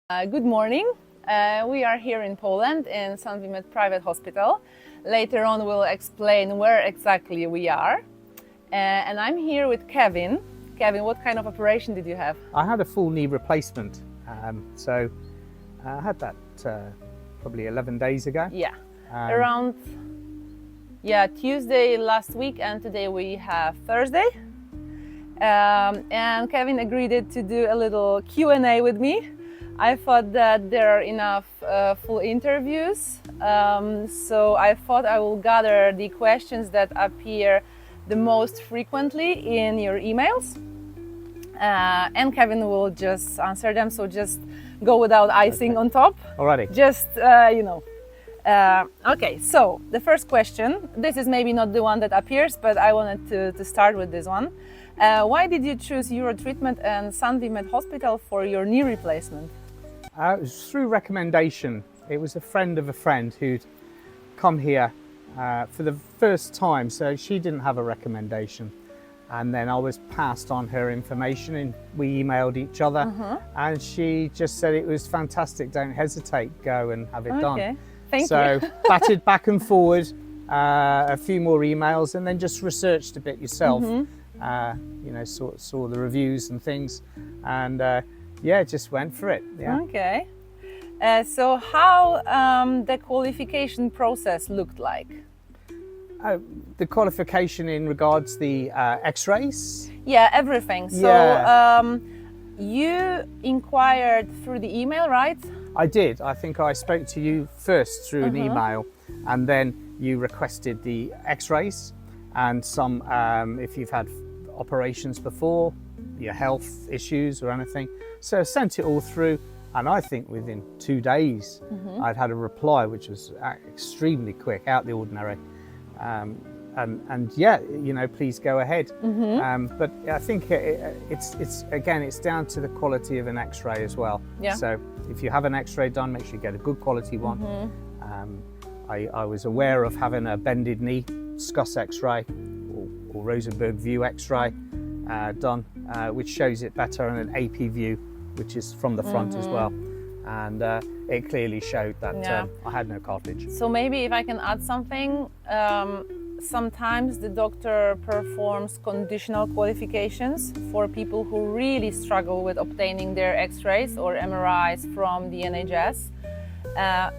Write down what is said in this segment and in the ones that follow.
Good morning. We are here in Poland in Eurotreatmed private hospital. Later on we'll explain where exactly we are. And I'm here with Kevin. Kevin, what kind of operation did you have? I had a full knee replacement. So I had that probably 11 days ago. Yeah, around Tuesday last week, and today we have Thursday. And Kevin agreed to do a little Q&A with me. I thought that there are enough full interviews, so I thought I will gather the questions that appear the most frequently in your emails, and Kevin will just answer them, so just go without icing on top. Alrighty. Just, okay, so the first question, this is maybe not the one that appears, but I wanted to start with this one. Why did you choose Eurotreatment and Eurotreatmed Hospital for your knee replacement? It was through recommendation. It was a friend of a friend who'd come here for the first time, so she didn't have a recommendation. And then I was passed on her information and we emailed each other, and she just said it was fantastic, don't hesitate, go and have it done. Thank you. So batted back and forward, a few more emails, and then just researched a bit yourself. Saw the reviews and things, and yeah, just went for it. Yeah. Okay. So how the qualification process looked like? The qualification in regards to the X-rays? Yeah, everything. So Yeah. You inquired through the email, right? I did. I think I spoke to you first through an email, and then you requested the X-rays and some, if you've had operations before, your health issues or anything. So I sent it all through, and I think within 2 days I'd had a reply, which was extremely quick, out the ordinary. And yeah, please go ahead. But I think it's down to the quality of an X-ray as well. Yeah. So if you have an X-ray done, make sure you get a good quality one. I was aware of having a bended knee SCUS X-ray or Rosenberg view X-ray done, which shows it better, and an AP view, which is from the front as well. And it clearly showed that I had no cartilage. So maybe if I can add something, sometimes the doctor performs conditional qualifications for people who really struggle with obtaining their X-rays or MRIs from the NHS.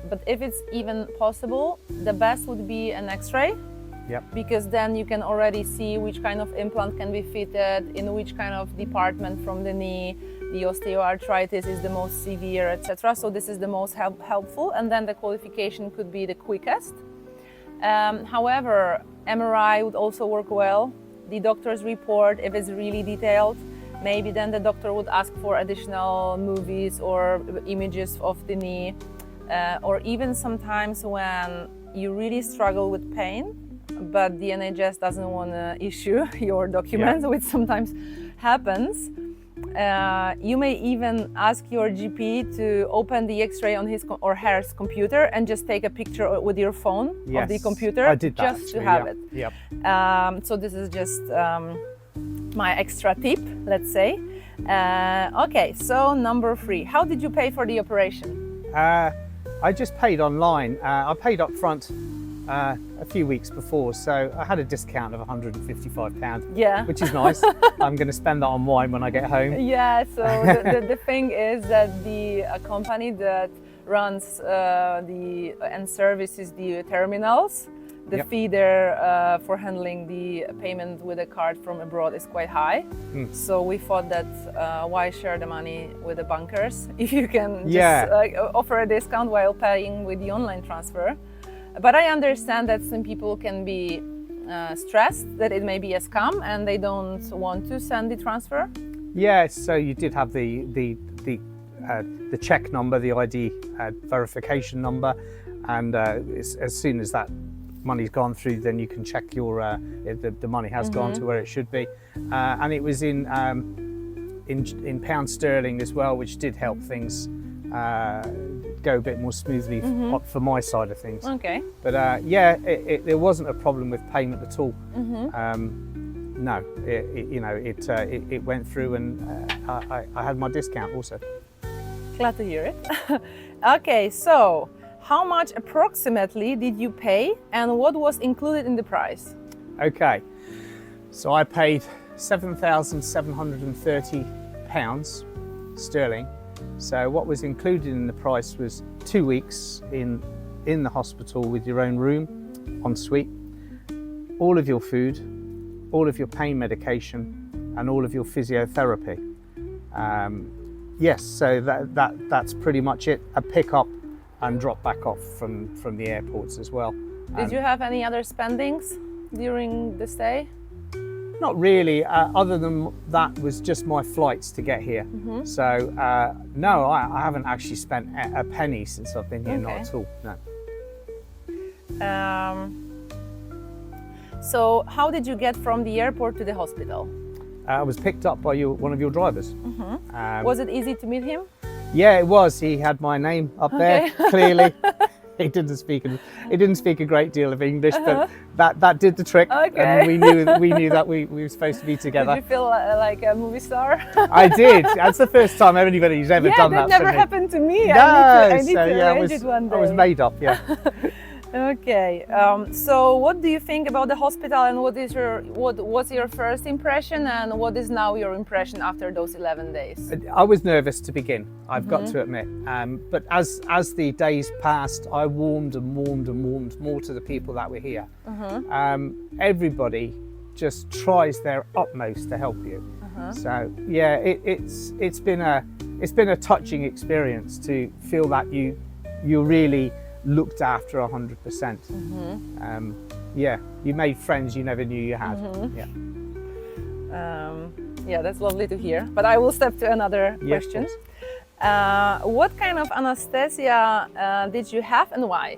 But if it's even possible, the best would be an X-ray. Yep. Because then you can already see which kind of implant can be fitted, in which kind of department from the knee the osteoarthritis is the most severe, etc. So this is the most helpful, and then the qualification could be the quickest. However, MRI would also work well. The doctor's report, if it's really detailed, maybe then the doctor would ask for additional movies or images of the knee, or even sometimes when you really struggle with pain, but the NHS doesn't want to issue your documents, which sometimes happens. You may even ask your GP to open the X-ray on his or her computer and just take a picture with your phone of the computer. I did that just to have it. Yep. So this is just my extra tip, let's say. Okay, so number 3. How did you pay for the operation? I just paid online. I paid up front a few weeks before, so I had a discount of £155, which is nice. I'm going to spend that on wine when I get home. Yeah, so the thing is that the company that runs and services the terminals, the fee there for handling the payment with a card from abroad is quite high. So we thought that why share the money with the bankers if you can just offer a discount while paying with the online transfer. But I understand that some people can be stressed that it may be a scam and they don't want to send the transfer. Yeah, so you did have the check number, the ID verification number, and as soon as that money's gone through, then you can check your the money has gone to where it should be, and it was in pound sterling as well, which did help things go a bit more smoothly for my side of things. Okay. But there wasn't a problem with payment at all. No, it went through, and I had my discount also. Glad to hear it. Okay, so how much approximately did you pay and what was included in the price? Okay, so I paid £7,730 sterling. So what was included in the price was 2 weeks in the hospital with your own room, en suite, all of your food, all of your pain medication, and all of your physiotherapy. Yes, so that's pretty much it. A pick up and drop back off from the airports as well. Did you have any other spendings during the stay? Not really, other than that was just my flights to get here. So no, I haven't actually spent a penny since I've been here, not at all, no. So how did you get from the airport to the hospital? I was picked up by one of your drivers. Was it easy to meet him? Yeah, it was. He had my name up there, clearly. He didn't speak a great deal of English, but that did the trick. And we knew that we were supposed to be together. Did you feel like a movie star? I did. That's the first time anybody's ever done that. Yeah, that never happened to me. No, I need to arrange it one day. I was made up, yeah. Okay. So what do you think about the hospital, and what was your first impression, and what is now your impression after those 11 days? I was nervous to begin, I've got to admit. But as the days passed, I warmed and warmed and warmed more to the people that were here. Everybody just tries their utmost to help you. So yeah, it's been a touching experience to feel that you're really looked after 100%. Yeah, you made friends you never knew you had. Yeah, that's lovely to hear. But I will step to another question. What kind of anesthesia did you have and why?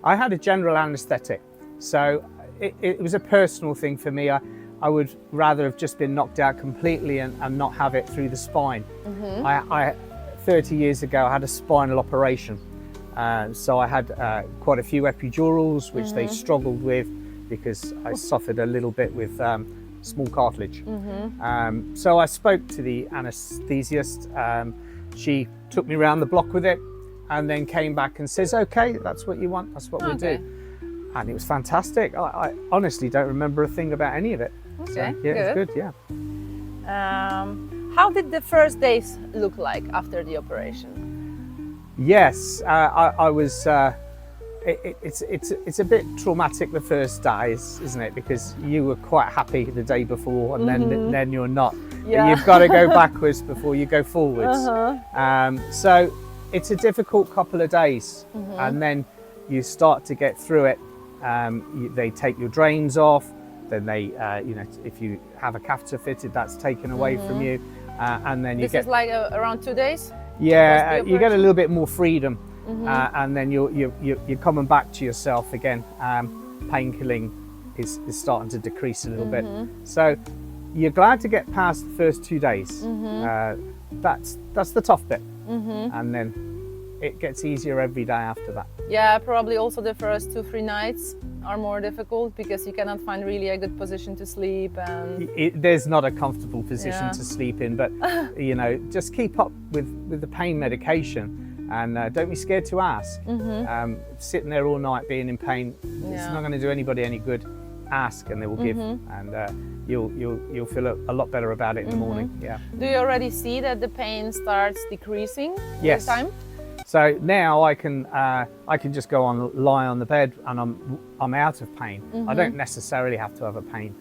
I had a general anesthetic, so it was a personal thing for me. I would rather have just been knocked out completely and not have it through the spine. 30 years ago I had a spinal operation. So I had quite a few epidurals, which they struggled with because I suffered a little bit with small cartilage. So I spoke to the anaesthesiast. She took me around the block with it and then came back and says, okay, that's what you want, that's what we'll do. And it was fantastic. I honestly don't remember a thing about any of it. Okay, so, yeah, it was good, yeah. How did the first days look like after the operation? Yes, I was. It's a bit traumatic the first days, isn't it? Because you were quite happy the day before, and then you're not. Yeah. You've got to go backwards before you go forwards. So it's a difficult couple of days, and then you start to get through it. They take your drains off. Then they, if you have a catheter fitted, that's taken away from you, and then you This is like around 2 days. Yeah, you get a little bit more freedom, and then you're coming back to yourself again. Pain killing is starting to decrease a little bit, so you're glad to get past the first 2 days. That's the tough bit, and then it gets easier every day after that. Yeah, probably also the first 2-3 nights are more difficult because you cannot find really a good position to sleep, and there's not a comfortable position to sleep in, but just keep up with the pain medication, and don't be scared to ask. Sitting there all night being in pain, it's not going to do anybody any good. Ask and they will give, and you'll feel a lot better about it in the morning. Yeah. Do you already see that the pain starts decreasing yes. with time? So now I can just lie on the bed and I'm out of pain. I don't necessarily have to have a pain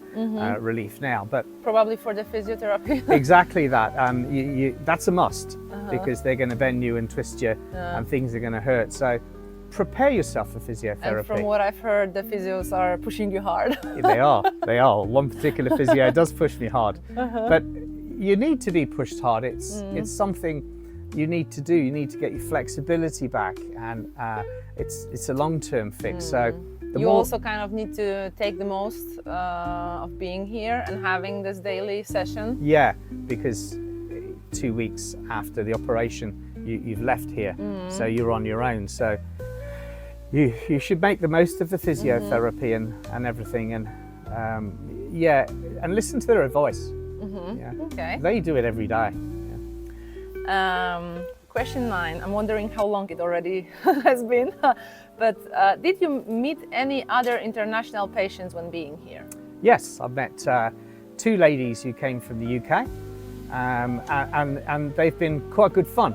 relief now, but probably for the physiotherapy. Exactly that. That's a must, because they're going to bend you and twist you, and things are going to hurt. So prepare yourself for physiotherapy. And from what I've heard, the physios are pushing you hard. They are. One particular physio does push me hard, but you need to be pushed hard. It's something you need to do. You need to get your flexibility back, and it's a long-term fix. So you also kind of need to take the most of being here and having this daily session. Yeah, because 2 weeks after the operation, you've left here, so you're on your own. So you should make the most of the physiotherapy and everything, and and listen to their advice. Yeah. Okay. They do it every day. Question 9. I'm wondering how long it already has been. But did you meet any other international patients when being here? Yes, I've met 2 ladies who came from the UK, and they've been quite good fun.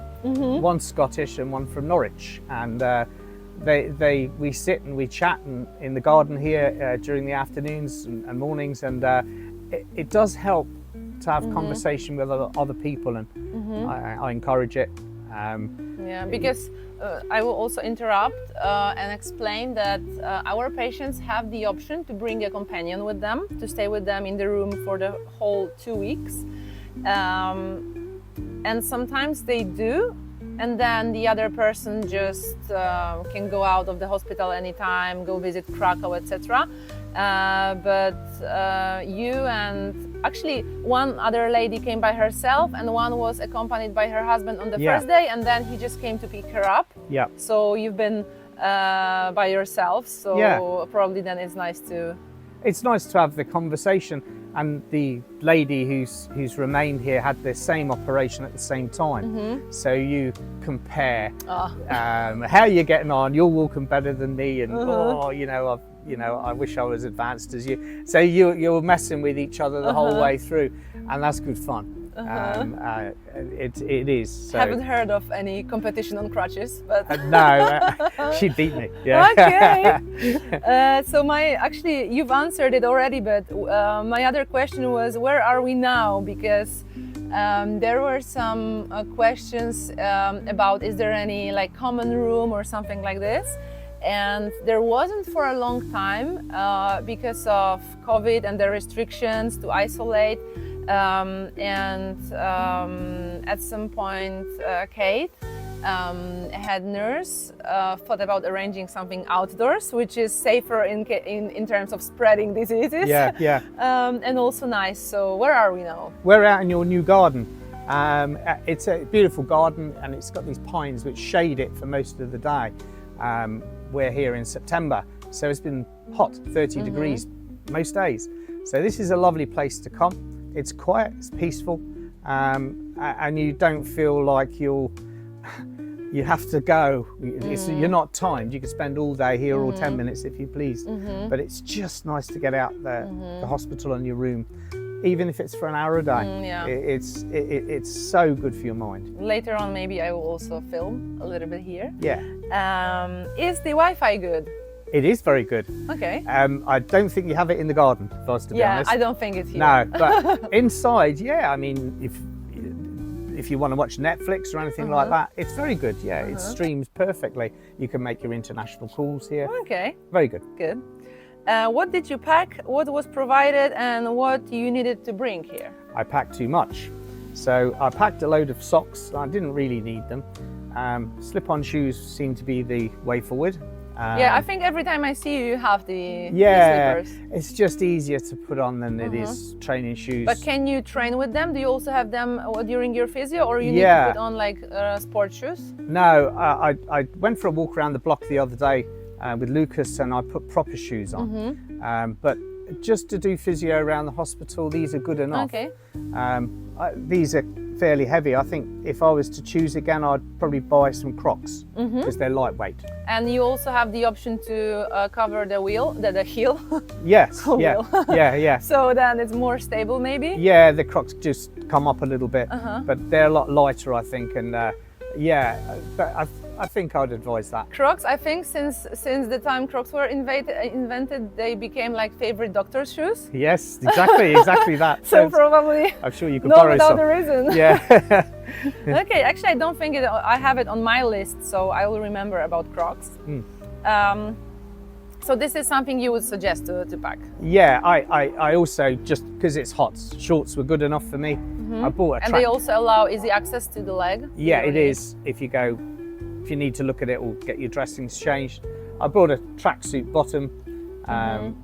One Scottish and one from Norwich, and we sit and we chat in the garden here during the afternoons and mornings, and it does help to have conversation with other people, and I encourage it. Yeah, because I will also interrupt and explain that our patients have the option to bring a companion with them, to stay with them in the room for the whole 2 weeks. And sometimes they do, and then the other person just can go out of the hospital anytime, go visit Krakow, etc. But you and actually one other lady came by herself, and one was accompanied by her husband on the first day, and then he just came to pick her up. Yeah. So you've been by yourself, so probably then it's nice to... It's nice to have the conversation, and the lady who's remained here had the same operation at the same time. So you compare how you're getting on. You're walking better than me, and I wish I was advanced as you. So you're messing with each other the whole way through, and that's good fun. It is. So. Haven't heard of any competition on crutches, but no, she beat me. Yeah. Okay. So you've answered it already, but my other question was, where are we now? Because there were some questions about, is there any like common room or something like this? And there wasn't for a long time because of COVID and the restrictions to isolate. At some point, Kate, head nurse, thought about arranging something outdoors, which is safer in terms of spreading diseases. Yeah. And also nice. So where are we now? We're out in your new garden. It's a beautiful garden, and it's got these pines which shade it for most of the day. We're here in September, so it's been hot, 30 degrees most days. So this is a lovely place to come. It's quiet, it's peaceful, and you don't feel like you have to go. You're not timed. You can spend all day here or 10 minutes if you please. But it's just nice to get out the hospital and your room, even if it's for an hour a day. It's so good for your mind. Later on, maybe I will also film a little bit here. Yeah. Is the Wi-Fi good? It is very good. Okay. I don't think you have it in the garden, if I was to be honest. I don't think it's here. No, but inside, I mean, if you want to watch Netflix or anything like that, it's very good. Yeah, it streams perfectly. You can make your international calls here. Okay. Very good. Good. What did you pack? What was provided, and what you needed to bring here? I packed too much. So I packed a load of socks. I didn't really need them. Slip-on shoes seem to be the way forward. I think every time I see you, you have the slippers. It's just easier to put on than it is training shoes. But can you train with them? Do you also have them during your physio, or you need to put on like sport shoes? No, I went for a walk around the block the other day with Lucas, and I put proper shoes on. But just to do physio around the hospital, these are good enough. Okay. These are fairly heavy. I think if I was to choose again, I'd probably buy some Crocs because they're lightweight. And you also have the option to cover the wheel, the heel. Yes. Yeah. So then it's more stable, maybe. Yeah, the Crocs just come up a little bit, but they're a lot lighter, I think. And but I think I'd advise that. Crocs, I think since the time Crocs were invented, they became like favorite doctor's shoes. Yes, exactly that. So probably. I'm sure you could borrow some. Without a reason. Yeah. Okay, actually I don't think I have it on my list, so I will remember about Crocs. So this is something you would suggest to pack? Yeah, I also, just because it's hot, shorts were good enough for me. I bought a track. And they also allow easy access to the leg? Yeah, it is. If you need to look at it or get your dressings changed. I bought a tracksuit bottom,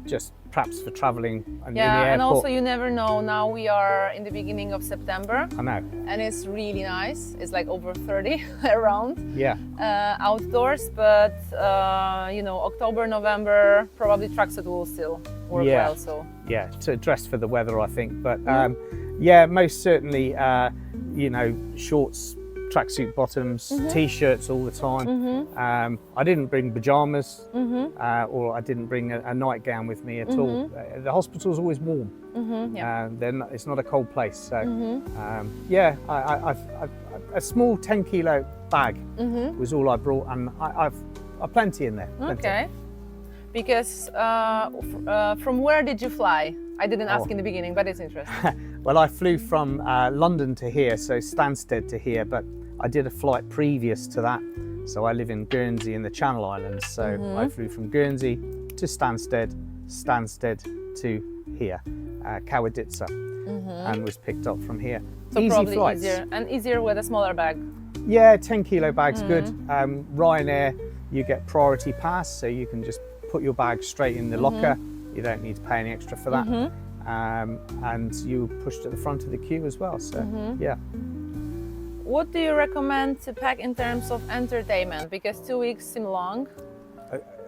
just perhaps for travelling in the airport. And also you never know, now we are in the beginning of September. I know. And it's really nice. It's like over 30 around. Yeah. Outdoors, but October, November, probably tracksuit will still work well. So. Yeah, to dress for the weather, I think. But most certainly, shorts tracksuit bottoms, t-shirts all the time. I didn't bring pajamas, or I didn't bring a nightgown with me at all. The hospital's always warm. It's not a cold place. So yeah, I've a small 10-kilo bag was all I brought, and I've plenty in there. Plenty. Okay. Because from where did you fly? I didn't ask in the beginning, but it's interesting. Well, I flew from London to here, so Stansted to here, but I did a flight previous to that. So I live in Guernsey in the Channel Islands, so I flew from Guernsey to Stansted, Stansted to here, Kawadica, and was picked up from here. So easy probably flights. easier with a smaller bag. Yeah, 10-kilo bag's good. Ryanair, you get priority pass, so you can just put your bag straight in the locker. You don't need to pay any extra for that. And you pushed at the front of the queue as well, so yeah. What do you recommend to pack in terms of entertainment? Because 2 weeks seem long.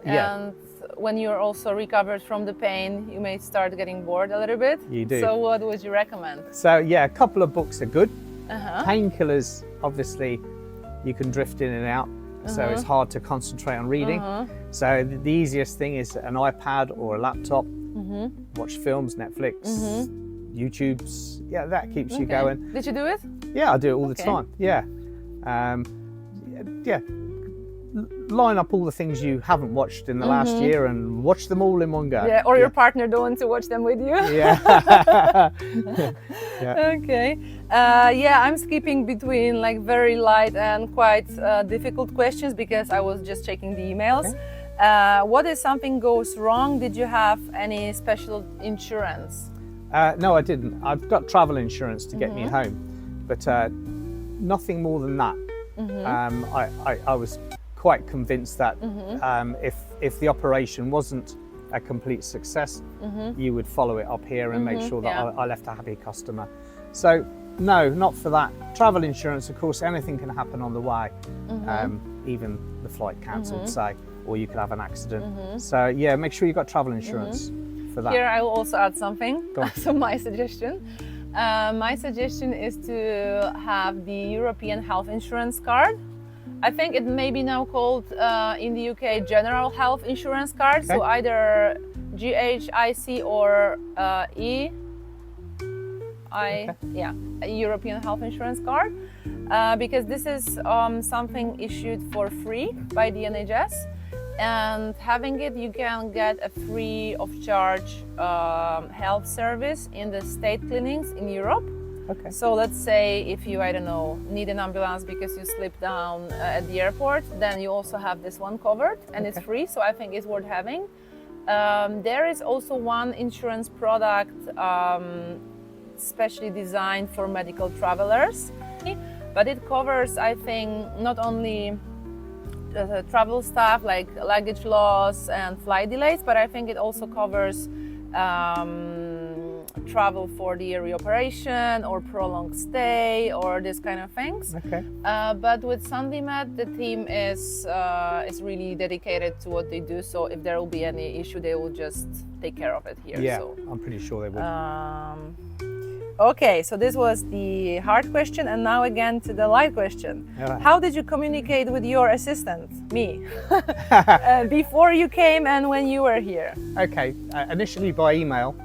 And when you're also recovered from the pain, you may start getting bored a little bit. You do. So what would you recommend? So yeah, a couple of books are good. Painkillers, obviously, you can drift in and out. So it's hard to concentrate on reading. So the easiest thing is an iPad or a laptop. Watch films, Netflix, YouTube's. Yeah, that keeps you going. Did you do it? Yeah, I do it all the time. Yeah. Yeah. Line up all the things you haven't watched in the last year and watch them all in one go. Yeah, or your partner don't want to watch them with you. Yeah. Okay. Yeah, I'm skipping between like very light and quite difficult questions because I was just checking the emails. What if something goes wrong? Did you have any special insurance? No, I didn't. I've got travel insurance to get me home, but nothing more than that. I was quite convinced that if the operation wasn't a complete success, you would follow it up here and make sure that I left a happy customer. So no, not for that. Travel insurance, of course, anything can happen on the way, even the flight cancelled, say, or you could have an accident. So yeah, make sure you've got travel insurance for that. Here I will also add something. So my suggestion is to have the European health insurance card. I think it may be now called in the UK General Health Insurance Card. So either GHIC or European Health Insurance Card, because this is something issued for free by the NHS. And having it, you can get a free of charge health service in the state clinics in Europe. Okay. So let's say if you, I don't know, need an ambulance because you slipped down at the airport, then you also have this one covered and it's free. So I think it's worth having. There is also one insurance product specially designed for medical travelers, but it covers, I think, not only travel stuff like luggage loss and flight delays, but I think it also covers travel for the reoperation or prolonged stay or this kind of things. But with SunDMed, the team is really dedicated to what they do. So if there will be any issue, they will just take care of it here. Yeah, so, I'm pretty sure they will. Okay, so this was the hard question, and now again to the light question. How did you communicate with your assistant, me, before you came and when you were here? Okay, initially by email.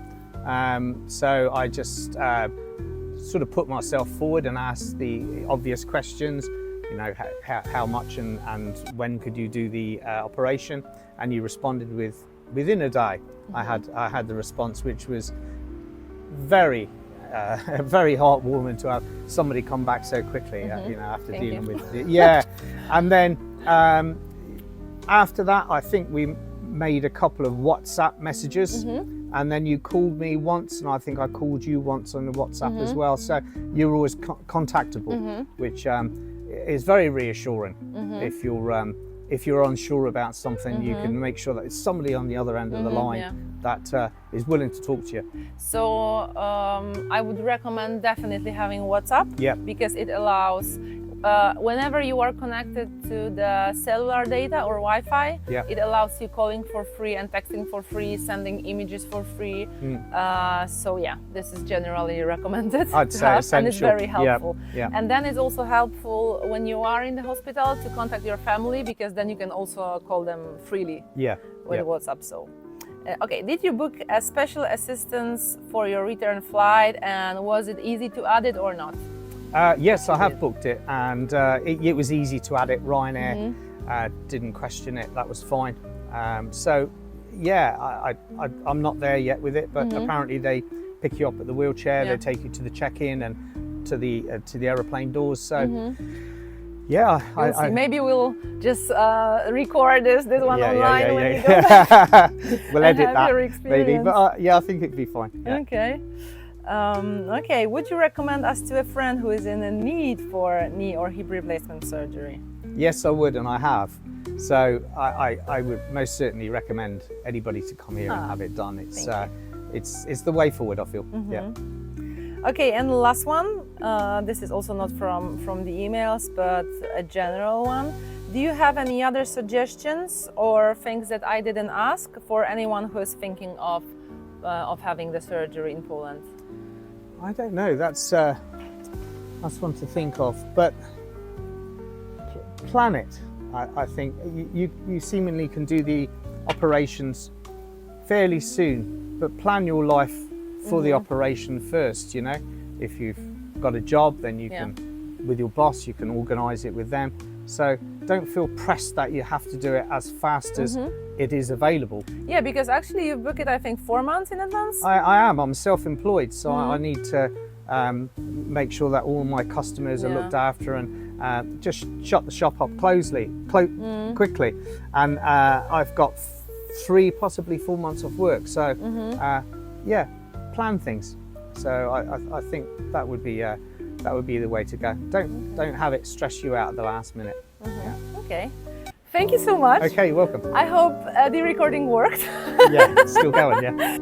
So I just sort of put myself forward and asked the obvious questions, you know, how much and when could you do the operation, and you responded within a day. I had the response, which was very heartwarming to have somebody come back so quickly, you know, after dealing with it. Yeah. And then after that, I think we made a couple of WhatsApp messages, and then you called me once, and I think I called you once on the WhatsApp as well. So you're always contactable, which is very reassuring. If you're unsure about something, you can make sure that it's somebody on the other end of the line that is willing to talk to you. So I would recommend definitely having WhatsApp, because it allows, whenever you are connected to the cellular data or Wi-Fi, Yeah. it allows you calling for free and texting for free, sending images for free. So yeah, this is generally recommended I'd to say have, essential. and it's very helpful. Yeah. And then it's also helpful when you are in the hospital to contact your family, because then you can also call them freely Yeah. with Yeah. WhatsApp. So. Okay, did you book a special assistance for your return flight, and was it easy to add it or not? Yes, I have booked it, and it was easy to add it. Ryanair didn't question it, that was fine. So yeah, I'm not there yet with it, but apparently they pick you up at the wheelchair, they take you to the check-in and to the aeroplane doors. So yeah, We'll see. Maybe we'll just record this one online when you go yeah. back. We'll and edit have that your maybe, experience. but yeah, I think it'd be fine. Yeah. Okay. Okay, would you recommend us to a friend who is in a need for knee or hip replacement surgery? Yes, I would, and I have. So I would most certainly recommend anybody to come here and have it done. It's the way forward, I feel. Yeah. Okay, and the last one, this is also not from the emails, but a general one. Do you have any other suggestions or things that I didn't ask for anyone who is thinking of having the surgery in Poland? I don't know. That's one to think of, but plan it. I think you seemingly can do the operations fairly soon, but plan your life for the operation first. You know, if you've got a job, then you can, with your boss, you can organise it with them. So don't feel pressed that you have to do it as fast as it is available. Yeah, because actually you book it, I think, 4 months in advance. I am. I'm self-employed, so I need to make sure that all my customers are looked after and just shut the shop up quickly. And I've got 3, possibly 4 months of work. So yeah, plan things. So I think that would be the way to go. Don't have it stress you out at the last minute. Yeah. Okay. Thank you so much. Okay, you're welcome. I hope the recording worked. Yeah, it's still going. Yeah.